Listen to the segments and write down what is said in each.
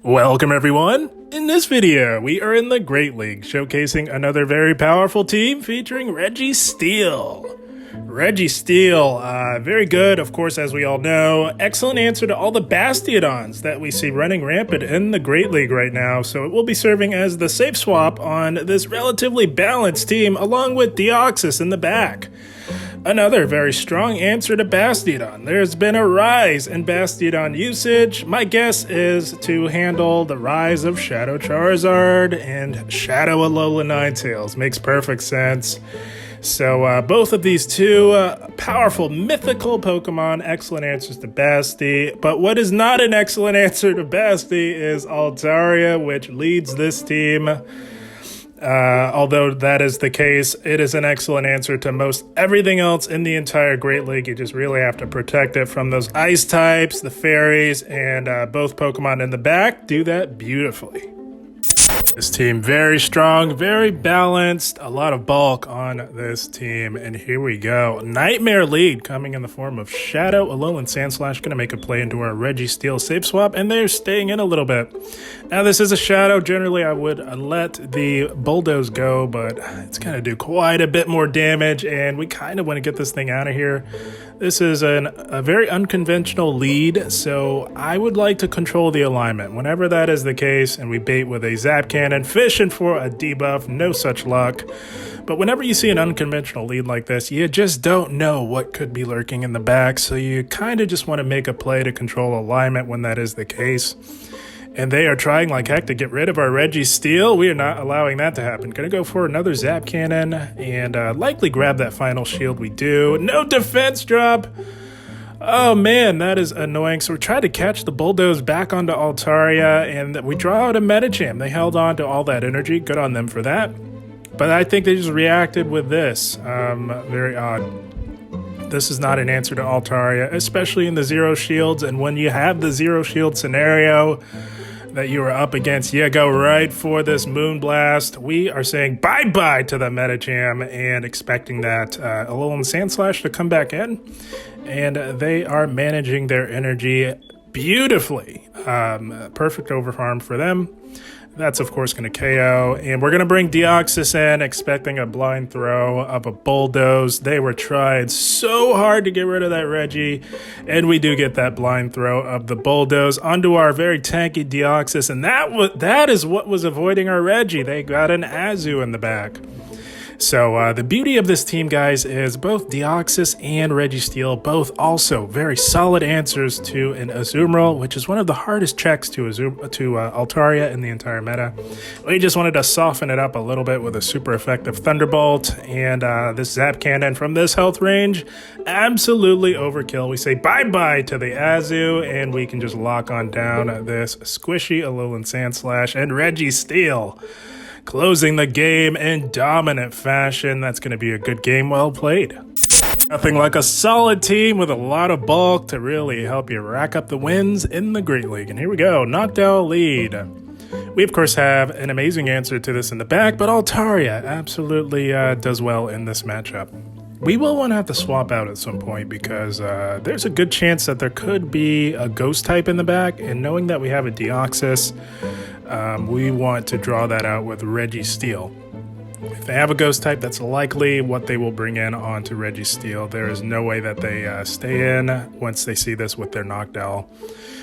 Welcome everyone! In this video, we are in the Great League, showcasing another very powerful team featuring Registeel. Registeel, very good, of course, as we all know. Excellent answer to all the Bastiodons that we see running rampant in the Great League right now, so it will be serving as the safe swap on this relatively balanced team, along with Deoxys in the back. Another very strong answer to Bastiodon. There's been a rise in Bastiodon usage. My guess is to handle the rise of Shadow Charizard and Shadow Alola Ninetales. Makes perfect sense. So both of these two powerful mythical Pokemon, excellent answers to Basti. But what is not an excellent answer to Basti is Altaria, which leads this team. Although that is the case, it is an excellent answer to most everything else in the entire Great League. You just really have to protect it from those ice types, the fairies, and both Pokemon in the back do that beautifully. This team, very strong, very balanced, a lot of bulk on this team, and here we go. Nightmare lead coming in the form of Shadow, Alolan Sandslash, going to make a play into our Registeel safe swap, and they're staying in a little bit. Now, this is a Shadow. Generally, I would let the Bulldoze go, but it's going to do quite a bit more damage, and we kind of want to get this thing out of here. This is a very unconventional lead, so I would like to control the alignment. Whenever that is the case, and we bait with a Zap Cannon, fishing for a debuff, no such luck. But whenever you see an unconventional lead like this, you just don't know what could be lurking in the back, so you kind of just want to make a play to control alignment when that is the case. And they are trying like heck to get rid of our Registeel. We are not allowing that to happen. Gonna go for another Zap Cannon and likely grab that final shield we do. No defense drop! Oh man, that is annoying. So we tried to catch the Bulldoze back onto Altaria, and we draw out a Medicham. They held on to all that energy. Good on them for that. But I think they just reacted with this. Very odd. This is not an answer to Altaria, especially in the zero shields. And when you have the zero shield scenario that you are up against, you go right for this Moonblast. We are saying bye-bye to the Medicham and expecting that Alolan Sandslash to come back in. And they are managing their energy beautifully. Perfect overfarm for them. That's, of course, going to KO. And we're going to bring Deoxys in, expecting a blind throw of a Bulldoze. They were tried so hard to get rid of that Reggie. And we do get that blind throw of the Bulldoze onto our very tanky Deoxys. And that is what was avoiding our Reggie. They got an Azu in the back. So the beauty of this team, guys, is both Deoxys and Registeel, both also very solid answers to an Azumarill, which is one of the hardest checks to Altaria in the entire meta. We just wanted to soften it up a little bit with a super effective Thunderbolt, and this Zap Cannon from this health range, absolutely overkill. We say bye-bye to the Azu, and we can just lock on down this squishy Alolan Sandslash and Registeel. Closing the game in dominant fashion. That's going to be a good game well played. Nothing like a solid team with a lot of bulk to really help you rack up the wins in the Great League. And here we go, knockdown lead. We, of course, have an amazing answer to this in the back, but Altaria absolutely does well in this matchup. We will want to have to swap out at some point because there's a good chance that there could be a ghost type in the back, and knowing that we have a Deoxys, we want to draw that out with Registeel. If they have a ghost type, that's likely what they will bring in onto Registeel. There is no way that they stay in once they see this with their knockdown.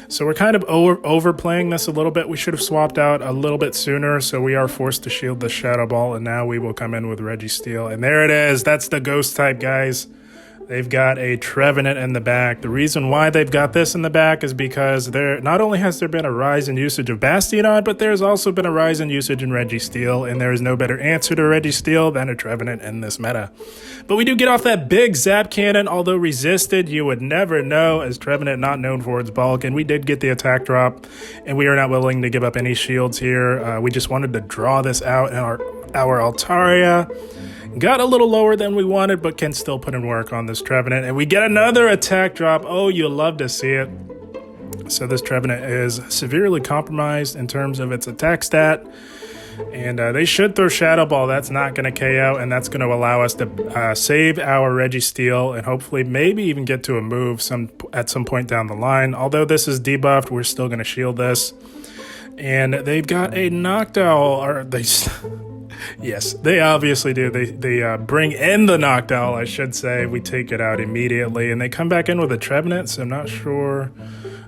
So we're kind of overplaying this a little bit. We should have swapped out a little bit sooner, so we are forced to shield the Shadow Ball, and now we will come in with Registeel. And there it is. That's the ghost type, guys. They've got a Trevenant in the back. The reason why they've got this in the back is because not only has there been a rise in usage of Bastiodon, but there's also been a rise in usage in Registeel, and there is no better answer to Registeel than a Trevenant in this meta. But we do get off that big Zap Cannon, although resisted, you would never know, as Trevenant not known for its bulk, and we did get the attack drop, and we are not willing to give up any shields here. We just wanted to draw this out in our Altaria. Got a little lower than we wanted, but can still put in work on this Trevenant. And we get another attack drop. Oh, you'll love to see it. So this Trevenant is severely compromised in terms of its attack stat. And they should throw Shadow Ball. That's not going to KO, and that's going to allow us to save our Registeel and hopefully maybe even get to a move at some point down the line. Although this is debuffed, we're still going to shield this. And they've got a Noctowl, or they... Yes, they obviously do. They bring in the Noctowl, I should say. We take it out immediately, and they come back in with a Trevenant, so I'm not sure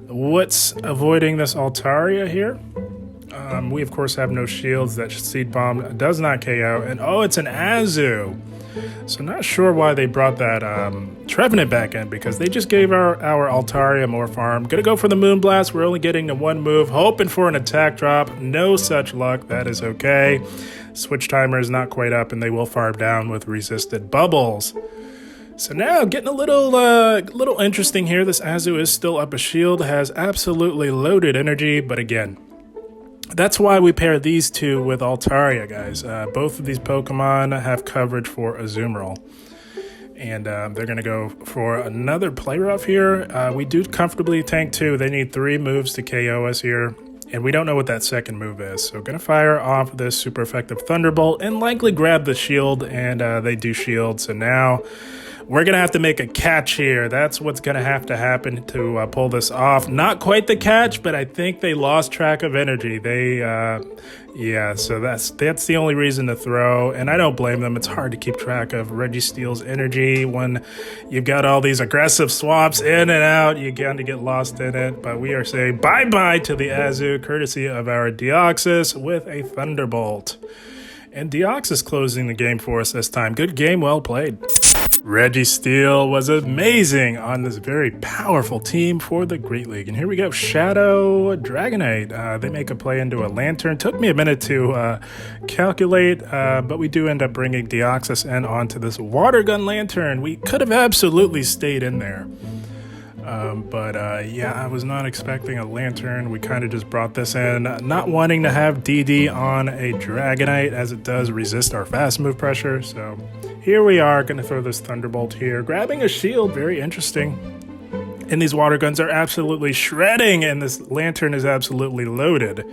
what's avoiding this Altaria here. We, of course, have no shields. That Seed Bomb does not KO, and oh, it's an Azu. So not sure why they brought that Trevenant back in, because they just gave our Altaria more farm. Gonna go for the Moonblast. We're only getting the one move, hoping for an attack drop. No such luck. That is okay. Switch timer is not quite up, and they will farm down with resisted bubbles. So now getting a little interesting here. This Azu is still up a shield, has absolutely loaded energy, but again, that's why we pair these two with Altaria, guys. Both of these Pokemon have coverage for Azumarill. And they're going to go for another Play Rough here. We do comfortably tank 2. They need 3 moves to KO us here. And we don't know what that second move is. So going to fire off this super effective Thunderbolt and likely grab the shield. And they do shield. So now we're going to have to make a catch here. That's what's going to happen to pull this off. Not quite the catch, but I think they lost track of energy. Yeah, so that's the only reason to throw, and I don't blame them. It's hard to keep track of Registeel's energy when you've got all these aggressive swaps in and out. You kind of get lost in it, but we are saying bye-bye to the Azu, courtesy of our Deoxys with a Thunderbolt. And Deoxys closing the game for us this time. Good game, well played. Registeel was amazing on this very powerful team for the Great League. And here we go, Shadow Dragonite. They make a play into a Lantern. Took me a minute to calculate, but we do end up bringing Deoxys in onto this Water Gun Lantern. We could have absolutely stayed in there. Yeah, I was not expecting a Lantern. We kind of just brought this in, not wanting to have DD on a Dragonite as it does resist our fast move pressure. So here we are, going to throw this Thunderbolt here, grabbing a shield, very interesting. And these water guns are absolutely shredding, and this Lantern is absolutely loaded.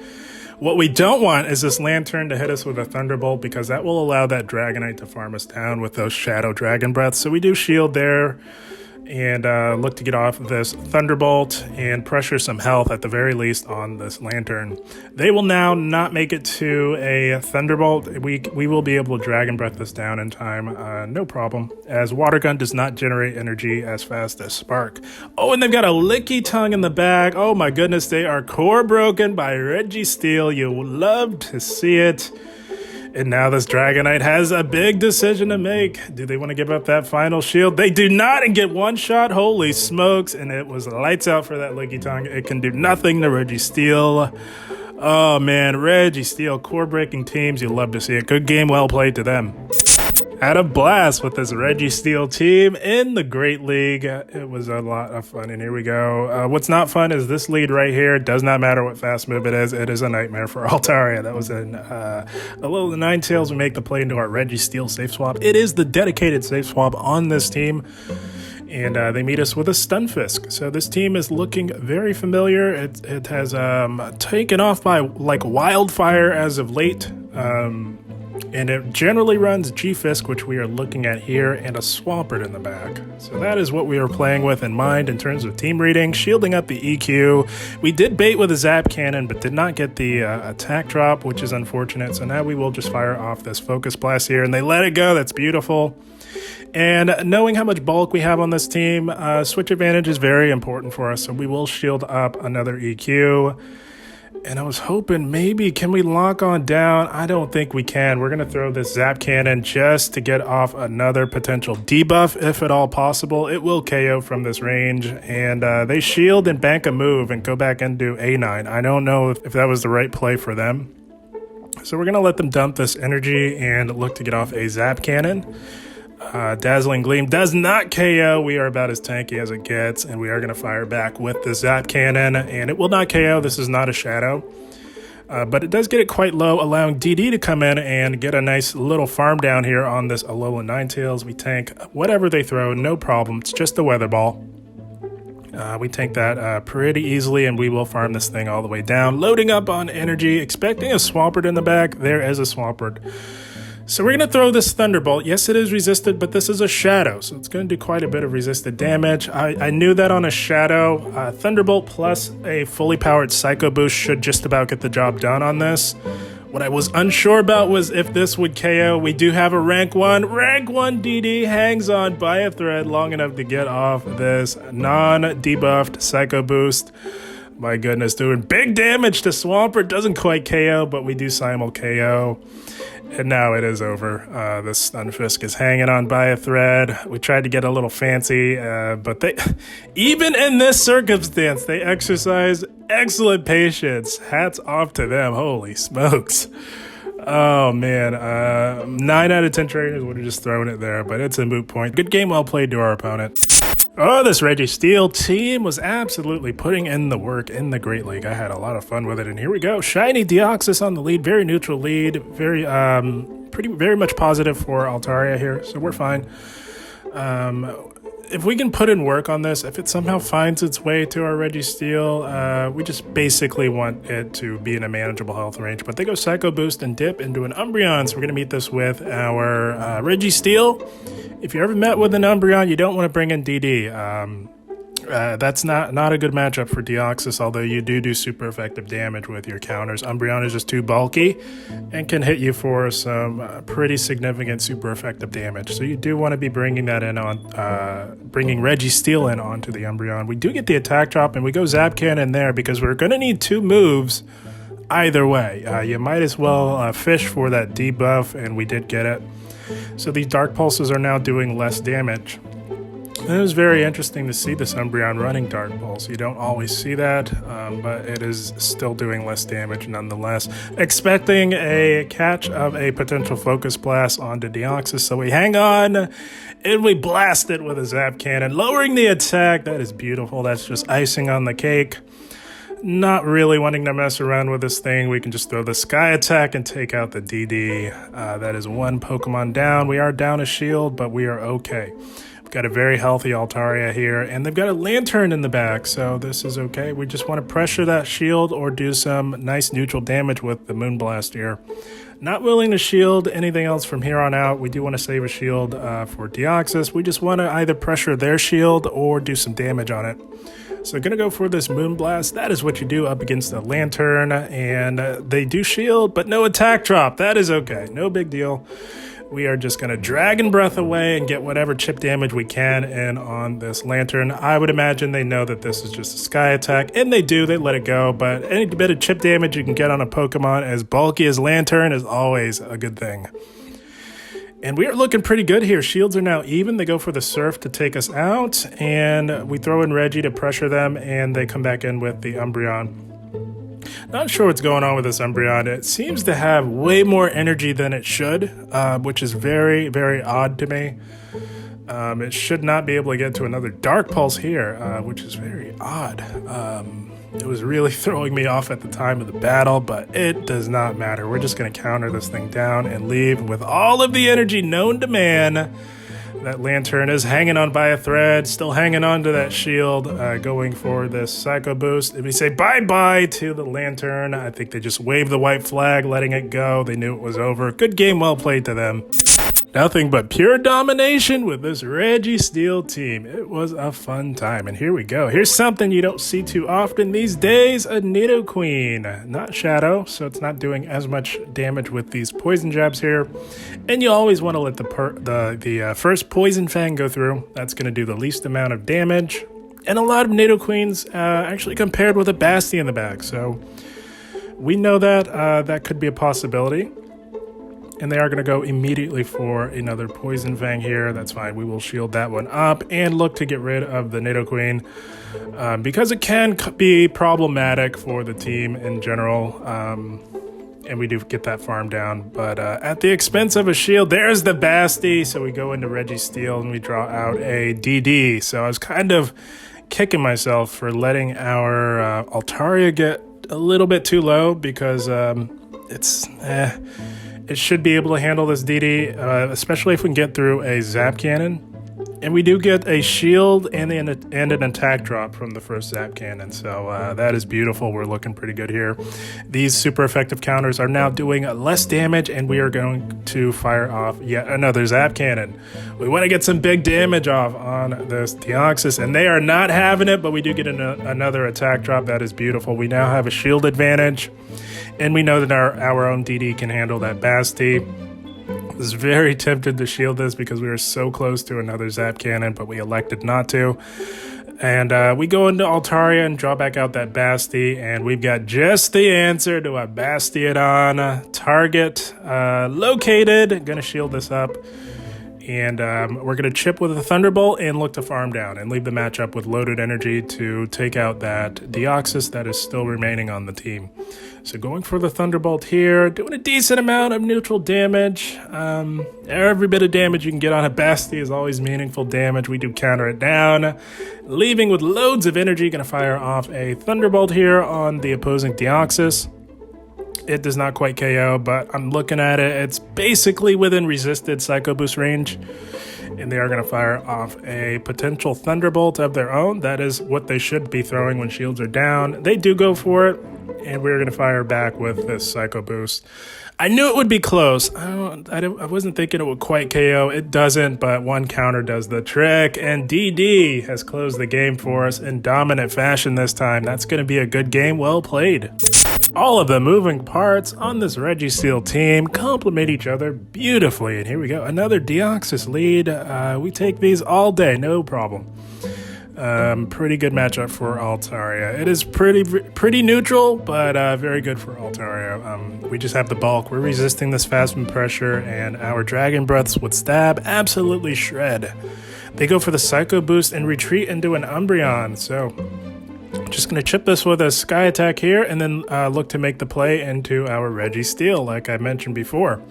What we don't want is this Lantern to hit us with a Thunderbolt, because that will allow that Dragonite to farm us down with those Shadow Dragon Breaths. So we do shield there. And look to get off this Thunderbolt and pressure some health at the very least on this Lantern. They will now not make it to a Thunderbolt. We will be able to Dragon Breath this down in time, no problem, as Water Gun does not generate energy as fast as Spark. Oh, and they've got a Licky Tongue in the back. Oh my goodness, they are core broken by Registeel. You love to see it. And now this Dragonite has a big decision to make. Do they want to give up that final shield? They do not, and get one shot. Holy smokes. And it was lights out for that Licky Tongue. It can do nothing to Registeel. Oh man, Registeel, core breaking teams. You love to see it. Good game, well played to them. Had a blast with this Registeel team in the Great League. It was a lot of fun, and here we go. What's not fun is this lead right here. It does not matter what fast move it is. It is a nightmare for Altaria. That was in a little Ninetales. We make the play into our Registeel safe swap. It is the dedicated safe swap on this team. And they meet us with a Stunfisk. So this team is looking very familiar. It has taken off by like wildfire as of late. And it generally runs G-Fisk, which we are looking at here, and a Swampert in the back. So that is what we are playing with in mind in terms of team reading, shielding up the EQ. We did bait with a Zap Cannon, but did not get the attack drop, which is unfortunate. So now we will just fire off this Focus Blast here, and they let it go. That's beautiful. And knowing how much bulk we have on this team, switch advantage is very important for us. So we will shield up another EQ. And I was hoping maybe, can we lock on down? I don't think we can. We're going to throw this Zap Cannon just to get off another potential debuff, if at all possible. It will KO from this range. And they shield and bank a move and go back and do A9. I don't know if that was the right play for them. So we're going to let them dump this energy and look to get off a Zap Cannon. Dazzling Gleam does not KO. We are about as tanky as it gets, and we are going to fire back with the Zap Cannon, and it will not KO. This is not a Shadow, but it does get it quite low, allowing DD to come in and get a nice little farm down here on this Alolan Ninetales. We tank whatever they throw, no problem. It's just a Weather Ball. We tank that pretty easily, and we will farm this thing all the way down. Loading up on energy, expecting a Swampert in the back. There is a Swampert. So we're going to throw this Thunderbolt. Yes, it is resisted, but this is a Shadow, so it's going to do quite a bit of resisted damage. I knew that on a Shadow. Thunderbolt plus a fully powered Psycho Boost should just about get the job done on this. What I was unsure about was if this would KO. We do have a rank 1. Rank 1 DD hangs on by a thread long enough to get off this non-debuffed Psycho Boost. My goodness, doing big damage to Swampert. Doesn't quite KO, but we do simul KO. And now it is over. This Stunfisk is hanging on by a thread. We tried to get a little fancy, but they, even in this circumstance, they exercise excellent patience. Hats off to them. Holy smokes. Oh, man. 9 out of 10 trainers would have just thrown it there, but it's a moot point. Good game, well played to our opponent. Oh, this Registeel team was absolutely putting in the work in the Great League. I had a lot of fun with it, and here we go. Shiny Deoxys on the lead, very neutral lead, very much positive for Altaria here, so we're fine. If we can put in work on this, if it somehow finds its way to our Registeel, we just basically want it to be in a manageable health range. But they go Psycho Boost and dip into an Umbreon, so we're going to meet this with our Registeel. If you ever met with an Umbreon, you don't want to bring in DD. That's not a good matchup for Deoxys, although you do super effective damage with your counters. Umbreon is just too bulky and can hit you for some pretty significant super effective damage. So you do want to be bringing that in on, bringing Registeel in onto the Umbreon. We do get the attack drop, and we go Zap Cannon there because we're going to need 2 moves either way. You might as well fish for that debuff, and we did get it. So these Dark Pulses are now doing less damage. And it was very interesting to see this Umbreon running Dark Pulse. You don't always see that, but it is still doing less damage nonetheless. Expecting a catch of a potential Focus Blast onto Deoxys, so we hang on, and we blast it with a Zap Cannon, lowering the attack. That is beautiful. That's just icing on the cake. Not really wanting to mess around with this thing. We can just throw the Sky Attack and take out the DD. That is 1 Pokemon down. We are down a shield, but we are okay. We've got a very healthy Altaria here, and they've got a Lantern in the back, so this is okay. We just want to pressure that shield or do some nice neutral damage with the Moonblast here. Not willing to shield anything else from here on out. We do want to save a shield for Deoxys. We just want to either pressure their shield or do some damage on it. So going to go for this Moonblast. That is what you do up against a Lantern, and they do shield, but no attack drop. That is okay. No big deal. We are just going to Dragon Breath away and get whatever chip damage we can in on this Lantern. I would imagine they know that this is just a Sky Attack, and they do. They let it go, but any bit of chip damage you can get on a Pokemon as bulky as Lantern is always a good thing. And we are looking pretty good here. Shields are now even. They go for the Surf to take us out, and we throw in Reggie to pressure them, and they come back in with the Umbreon. Not sure what's going on with this Umbreon. It seems to have way more energy than it should, which is very, very odd to me. It should not be able to get to another Dark Pulse here, which is very odd. It was really throwing me off at the time of the battle, but it does not matter. We're just going to counter this thing down and leave with all of the energy known to man. That Lantern is hanging on by a thread, still hanging on to that shield, going for this Psycho Boost. If we say bye-bye to the Lantern, I think they just waved the white flag, letting it go. They knew it was over. Good game, well played to them. Nothing but pure domination with this Registeel team. It was a fun time, and here we go. Here's something you don't see too often these days, a Nidoqueen. Not Shadow, so it's not doing as much damage with these poison jabs here. And you always want to let the first Poison Fang go through. That's going to do the least amount of damage. And a lot of Nidoqueens actually compared with a Basti in the back, so we know that that could be a possibility. And they are going to go immediately for another Poison Fang here. That's fine. We will shield that one up and look to get rid of the Nidoqueen because it can be problematic for the team in general. And we do get that farm down. But at the expense of a shield, there's the Basti. So we go into Registeel and we draw out a DD. So I was kind of kicking myself for letting our Altaria get a little bit too low because it should be able to handle this DD, especially if we can get through a Zap Cannon. And we do get a shield and an attack drop from the first Zap Cannon. So that is beautiful. We're looking pretty good here. These super effective counters are now doing less damage, and we are going to fire off yet another Zap Cannon. We want to get some big damage off on this Deoxys, and they are not having it, but we do get another attack drop. That is beautiful. We now have a shield advantage, and we know that our own DD can handle that Basti. I was very tempted to shield this because we were so close to another Zap Cannon, but we elected not to. And we go into Altaria and draw back out that Basti, and we've got just the answer to a Bastiodon. Target located. Gonna shield this up. And we're going to chip with a Thunderbolt and look to farm down and leave the matchup with loaded energy to take out that Deoxys that is still remaining on the team. So going for the Thunderbolt here, doing a decent amount of neutral damage. Every bit of damage you can get on a Basti is always meaningful damage. We do counter it down. Leaving with loads of energy, going to fire off a Thunderbolt here on the opposing Deoxys. It does not quite KO, but I'm looking at it. It's basically within resisted Psycho Boost range, and they are going to fire off a potential Thunderbolt of their own. That is what they should be throwing when shields are down. They do go for it, and we're going to fire back with this Psycho Boost. I knew it would be close. I wasn't thinking it would quite KO. It doesn't, but one counter does the trick, and DD has closed the game for us in dominant fashion this time. That's going to be a good game. Well played. All of the moving parts on this Registeel team complement each other beautifully. And here we go. Another Deoxys lead. We take these all day. No problem. Pretty good matchup for Altaria. It is pretty neutral, but very good for Altaria. We just have the bulk. We're resisting this fast move pressure, and our Dragon Breaths would stab, absolutely shred. They go for the Psycho Boost and retreat into an Umbreon. So just going to chip this with a Sky Attack here, and then look to make the play into our Registeel, like I mentioned before.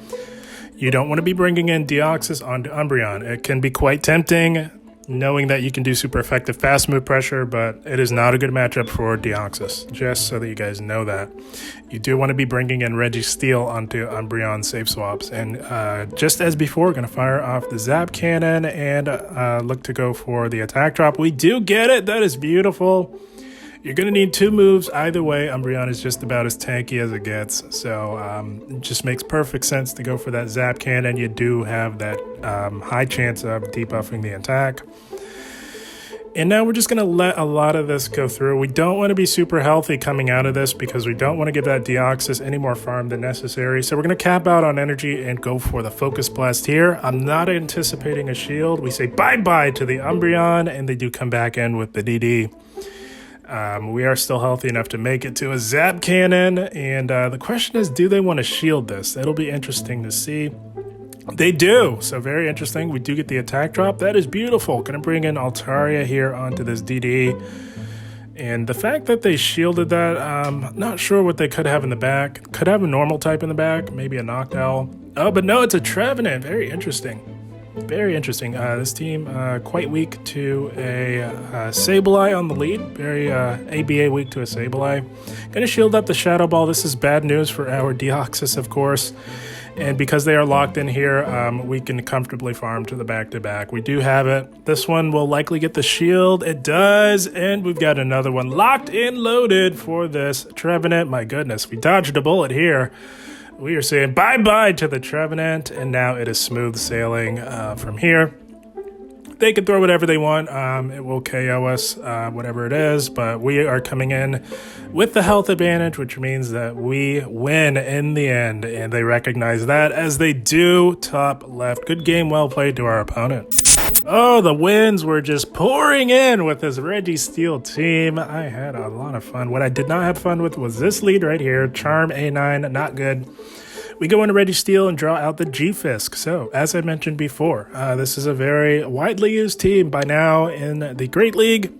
You don't want to be bringing in Deoxys onto Umbreon. It can be quite tempting, knowing that you can do super effective fast move pressure, but it is not a good matchup for Deoxys, just so that you guys know that. You do want to be bringing in Registeel onto Umbreon safe swaps, and just as before, we're going to fire off the Zap Cannon and look to go for the attack drop. We do get it. That is beautiful. You're going to need two moves. Either way, Umbreon is just about as tanky as it gets. So it just makes perfect sense to go for that Zap Cannon. You do have that high chance of debuffing the attack. And now we're just going to let a lot of this go through. We don't want to be super healthy coming out of this because we don't want to give that Deoxys any more farm than necessary. So we're going to cap out on energy and go for the Focus Blast here. I'm not anticipating a shield. We say bye-bye to the Umbreon, and they do come back in with the DD. We are still healthy enough to make it to a Zap Cannon, and the question is, do they want to shield this? That'll be interesting to see. They do, so very interesting. We do get the attack drop. That is beautiful. Gonna bring in Altaria here onto this DD. And the fact that they shielded that, not sure what they could have in the back. Could have a normal type in the back, maybe a Noctowl. Oh, but no, it's a Trevenant. Very interesting. Very interesting. This team quite weak to a Sableye on the lead. Very ABA weak to a Sableye. Gonna shield up the Shadow Ball. This is bad news for our Deoxys, of course. And because they are locked in here, we can comfortably farm to the back-to-back. We do have it. This one will likely get the shield. It does. And we've got another one locked and loaded for this Trevenant. My goodness, we dodged a bullet here. We are saying bye-bye to the Trevenant, and now it is smooth sailing from here. They can throw whatever they want. It will KO us, whatever it is, but we are coming in with the health advantage, which means that we win in the end, and they recognize that as they do. Top left. Good game, well played to our opponent. Oh, the wins were just pouring in with this Registeel team. I had a lot of fun. What I did not have fun with was this lead right here. Charm A9, not good. We go into Registeel and draw out the G-Fisk. So, as I mentioned before, this is a very widely used team by now in the Great League.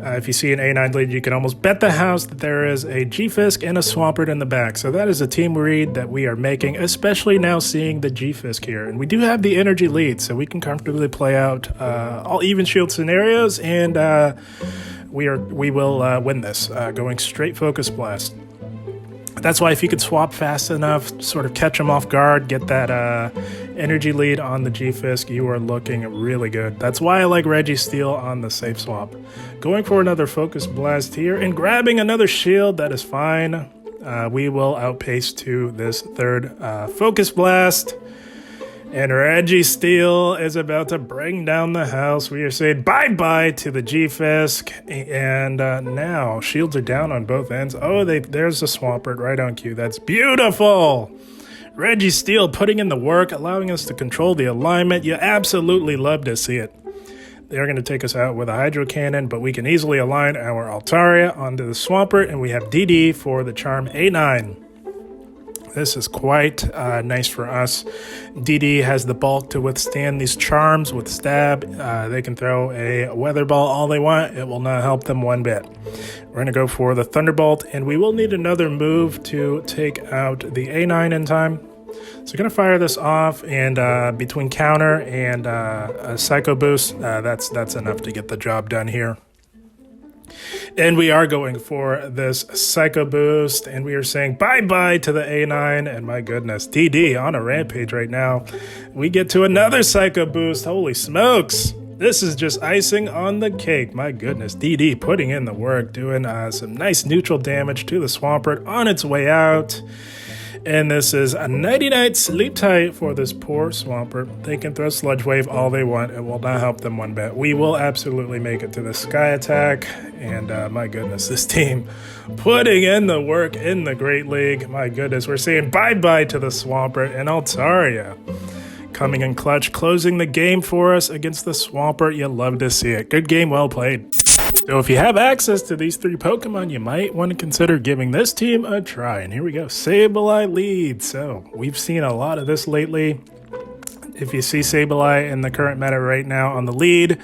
If you see an A9 lead, you can almost bet the house that there is a G-Fisk and a Swampert in the back. So that is a team read that we are making, especially now seeing the G-Fisk here. And we do have the energy lead, so we can comfortably play out all even shield scenarios, and we will win this, going straight Focus Blast. That's why if you could swap fast enough, sort of catch them off guard, get that energy lead on the G-Fisk, you are looking really good. That's why I like Registeel on the safe swap. Going for another Focus Blast here and grabbing another shield, that is fine. We will outpace to this third Focus Blast. And Registeel is about to bring down the house. We are saying bye-bye to the G-Fisk. And now shields are down on both ends. Oh, there's a Swampert right on cue. That's beautiful. Registeel putting in the work, allowing us to control the alignment. You absolutely love to see it. They're going to take us out with a Hydro Cannon, but we can easily align our Altaria onto the Swampert. And we have DD for the Charm A9. This is quite nice for us. DD has the bulk to withstand these charms with stab. They can throw a weather ball all they want. It will not help them one bit. We're going to go for the Thunderbolt, and we will need another move to take out the A9 in time. So we're going to fire this off, and between counter and a Psycho Boost, that's enough to get the job done here. And we are going for this Psycho Boost, and we are saying bye-bye to the A9, and my goodness, DD on a rampage right now. We get to another Psycho Boost, holy smokes. This is just icing on the cake, my goodness. DD putting in the work, doing some nice neutral damage to the Swampert on its way out. And this is a nighty-night sleep tight for this poor Swampert. They can throw Sludge Wave all they want. It will not help them one bit. We will absolutely make it to the Sky Attack. And my goodness, this team putting in the work in the Great League. My goodness, we're saying bye-bye to the Swampert and Altaria. Coming in clutch, closing the game for us against the Swampert. You love to see it. Good game, well played. So if you have access to these three Pokemon, you might want to consider giving this team a try. And here we go, Sableye lead. So we've seen a lot of this lately. If you see Sableye in the current meta right now on the lead,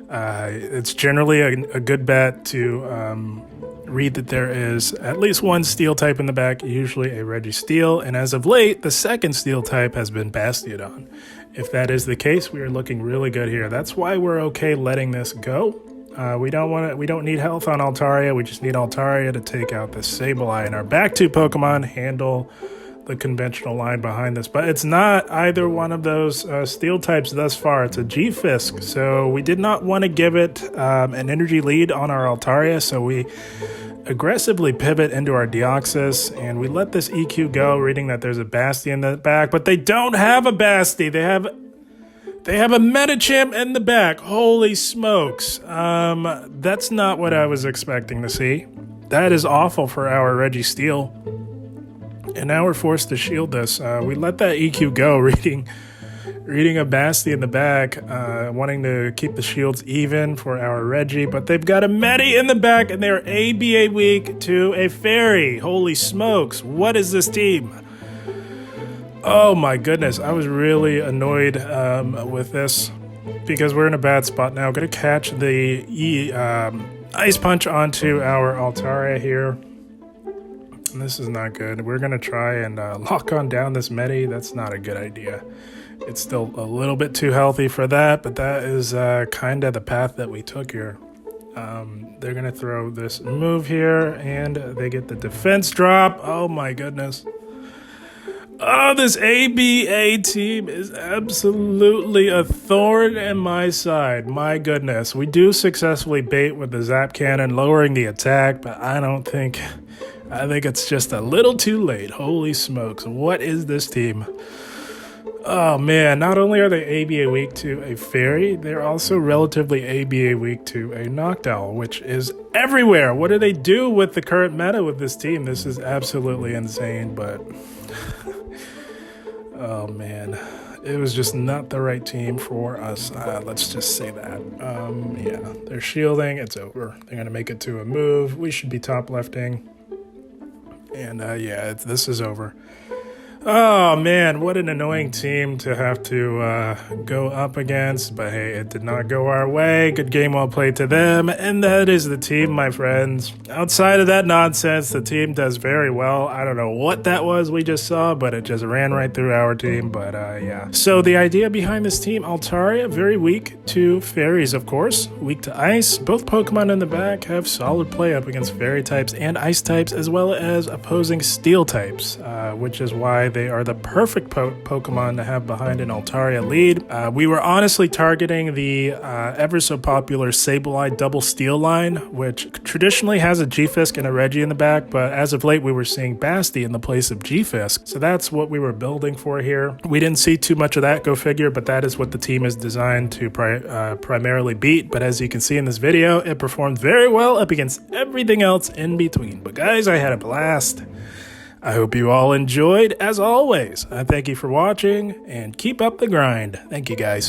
it's generally a good bet to read that there is at least one Steel type in the back, usually a Registeel. And as of late, the second Steel type has been Bastiodon. If that is the case, we are looking really good here. That's why we're okay letting this go. We don't need health on Altaria. We just need Altaria to take out the Sableye, and our back two Pokemon handle the conventional line behind this. But it's not either one of those Steel types thus far. It's a G-Fisk, so we did not want to give it an energy lead on our Altaria, so we aggressively pivot into our Deoxys, and we let this EQ go, reading that there's a Basti in the back, but they don't have a Basti. They have a Medicham in the back. Holy smokes. That's not what I was expecting to see. That is awful for our Registeel. And now we're forced to shield this. We let that EQ go, reading a Basti in the back, wanting to keep the shields even for our Reggie. But they've got a Medi in the back, and they're ABA weak to a Fairy. Holy smokes. What is this team? Oh my goodness, I was really annoyed with this because we're in a bad spot now. Going to catch the Ice Punch onto our Altaria here. And this is not good. We're going to try and lock on down this Medi. That's not a good idea. It's still a little bit too healthy for that, but that is kind of the path that we took here. They're going to throw this move here, and they get the defense drop. Oh my goodness. Oh, this ABA team is absolutely a thorn in my side. My goodness. We do successfully bait with the Zap Cannon, lowering the attack, but I think it's just a little too late. Holy smokes. What is this team? Oh, man. Not only are they ABA weak to a Fairy, they're also relatively ABA weak to a Noctowl, which is everywhere. What do they do with the current meta with this team? This is absolutely insane, but... Oh man, it was just not the right team for us. Let's just say that. Yeah, they're shielding. It's over. They're going to make it to a move. We should be top lefting. And yeah, this is over. Oh man, what an annoying team to have to go up against, but hey, it did not go our way. Good game, well played to them, and that is the team, my friends. Outside of that nonsense, the team does very well. I don't know what that was we just saw, but it just ran right through our team, but yeah. So the idea behind this team, Altaria, very weak to fairies, of course, weak to ice. Both Pokemon in the back have solid play up against fairy types and ice types, as well as opposing steel types, which is why they are the perfect Pokemon to have behind an Altaria lead. We were honestly targeting the ever so popular Sableye double steel line, which traditionally has a G-Fisk and a Reggie in the back, but as of late we were seeing Basti in the place of G-Fisk. So that's what we were building for here. We didn't see too much of that, go figure, but that is what the team is designed to primarily beat. But as you can see in this video, it performed very well up against everything else in between. But guys, I had a blast. I hope you all enjoyed. As always, I thank you for watching and keep up the grind. Thank you guys.